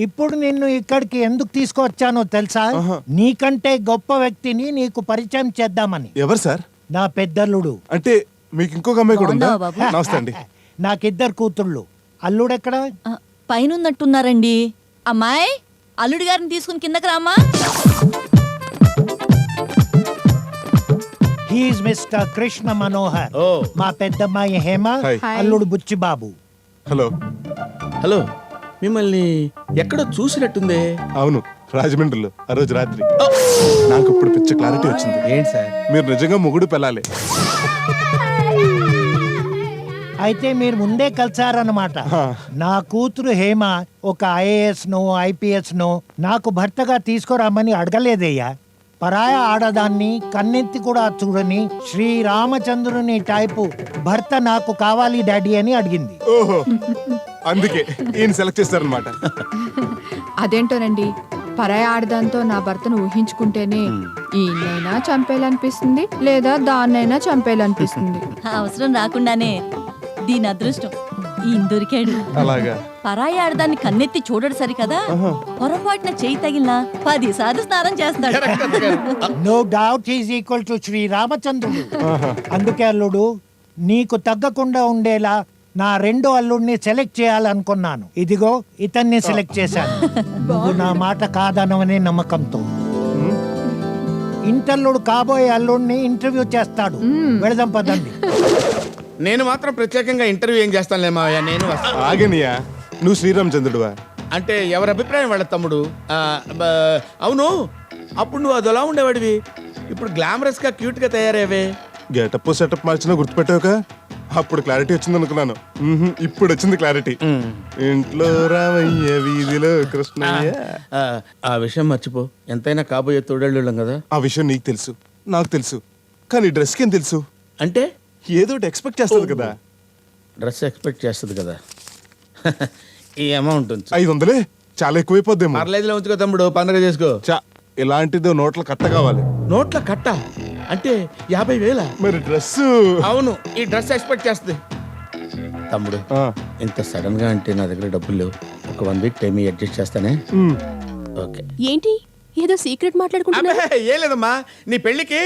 ఇప్పుడు నిన్ను ఇక్కడికి ఎందుకు తీసుకొచ్చానో తెలుసా? నీకంటే గొప్ప వ్యక్తిని నీకు పరిచయం చేద్దామని. ఎవరు సార్? నా పెద్దల్లుడు. అంటే మీకు ఇంకొక అమ్మాయి కూడా ఉందా? నమస్తే అండి. నాకిద్దరు కూతుళ్ళు. అల్లుడెక్కడ? పైనున్నట్టున్నారండి. అమ్మాయి, అల్లుడి గారిని తీసుకుని కిందకి రామ్మా. He is mister Krishna Manohar. మా పెద్దమ్మాయి హేమ, అల్లుడు బుచ్చిబాబు. హలో. హలో, మిమ్మల్ని ఎక్కడో చూసినట్టుందే. అవును, రాజమండ్రిలో ఆ రోజు రాత్రి. నాకు ఇప్పుడు పిచ్చ క్లారిటీ వచ్చింది. ఏంటి సార్? మీరు నిజంగా మొగుడు పెళ్ళాలి. అయితే మీరు ముందే కలిసారన్నమాట. నా కూతురు హేమ ఒక ఐఏఎస్ నో ఐపీఎస్ నో నాకు భర్తగా తీసుకురామని అడగలేదయ్యా. పరాయ ఆడదాన్ని కన్నెత్తి కూడా చూడని శ్రీరామచంద్రుని టైపు భర్త నాకు కావాలి డాడీ అని అడిగింది. ఓహో, అందుకే ఈయన సెలెక్ట్ చేస్తారనమాట. అదేంటోనండి, పరాయి ఆడదాంతో నా భర్తను ఊహించుకుంటేనే ఈయనైనా చంపేయాలనిపిస్తుంది, లేదా దాన్నైనా చంపేయాలనిపిస్తుంది. అవసరం రాకుండానే దీని అదృష్టం ఈయన దొరికాడు. అలాగా? పరాయి ఆడదాన్ని కన్నెత్తి చూడడు సరికదా, పొరపాటున చేయి తగిలినా 10 సార్లు స్నానం చేస్తాడు. No doubt is equal to శ్రీరామచంద్రుడు. అందుకే అల్లుడు, నీకు తగ్గకుండా ఉండేలా నా రెండో అల్లుడిని సెలెక్ట్ చేయాలనుకున్నాను. ఇదిగో ఇతన్ని సెలెక్ట్ చేశాను. నువ్వు నా మాట కాదనవనే నమ్మకంతో. ఇంటర్లుడు కాబోయే అల్లుడిని ఇంటర్వ్యూ చేస్తాడు. వెళదాం పదండి. నేను మాత్రం ప్రత్యేకంగా ఇంటర్వ్యూ ఏం చేస్తానులే మావయ్య, నేను వస్తాను. ఆగనియా, నువ్వు శ్రీరామచంద్రుడువా? అంటే ఎవరి అభిప్రాయం వాళ్ళ తమ్ముడు. అవును, అప్పుడు నువ్వు అదోలా ఉండేవాడివి, ఇప్పుడు గ్లామరస్ గా క్యూట్ గా తయారయ్యవే. గెటప్ సెటప్ మార్చినా గుర్తుపెట్టావుగా? అప్పుడు క్లారిటీ వచ్చింది అనుకున్నాను. ఇప్పుడు వచ్చింది క్లారిటీ. ఇంట్లో రామయ్య, వీధిలో కృష్ణయ్య. ఆ విషయం మర్చిపో, ఎంతైనా కాబోయే తోడేళ్ళం కదా. ఆ విషయం నీకు తెలుసు, నాకు తెలుసు, కానీ డ్రెస్ కేం తెలుసు? అంటే ఏదో ఎక్స్పెక్ట్ చేస్తుంది కదా. డ్రెస్ ఎక్స్పెక్ట్ చేస్తుంది కదా. ఈ అమౌంట్ 500 చాలా ఎక్కువైపోద్దేమో. పర్లేదులే, ఉంచుకో తమ్ముడు, పండుగ చేసుకో. ఇలాంటిదో నోట్ల కట్ట కావాలి. నోట్ల కట్ట అంటే 50,000. మరి డ్రెస్? అవును, ఈ డ్రెస్ ఎక్స్పెక్ట్ చేస్తుంది. తమ్ముడు, ఇంత సడన్ గా అంటే నా దగ్గర డబ్బులు లేవు. ఒక 1 వీక్ టైం అడ్జస్ట్ చేస్తానే. ఓకే. ఏంటి ఏదో సీక్రెట్ మాట్లాడుకుంటున్నా? ఏ లేదమ్మా, నీ పెళ్లికి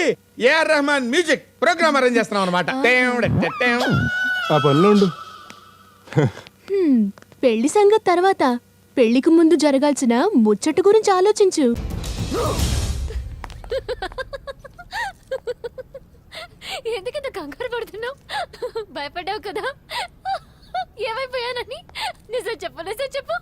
A R Rahman music program arrange చేస్తున్నాం అనమాట. ఆ పనిలో ఉండు. పెళ్లి సంగతి తర్వాత, పెళ్లికి ముందు జరగాల్సిన ముచ్చట గురించి ఆలోచించు. ఎందుకంత కంగారు పడుతున్నావు? భయపడ్డావు కదా ఏమైపోయానని? నిజం చెప్పు, నిజం చెప్పు.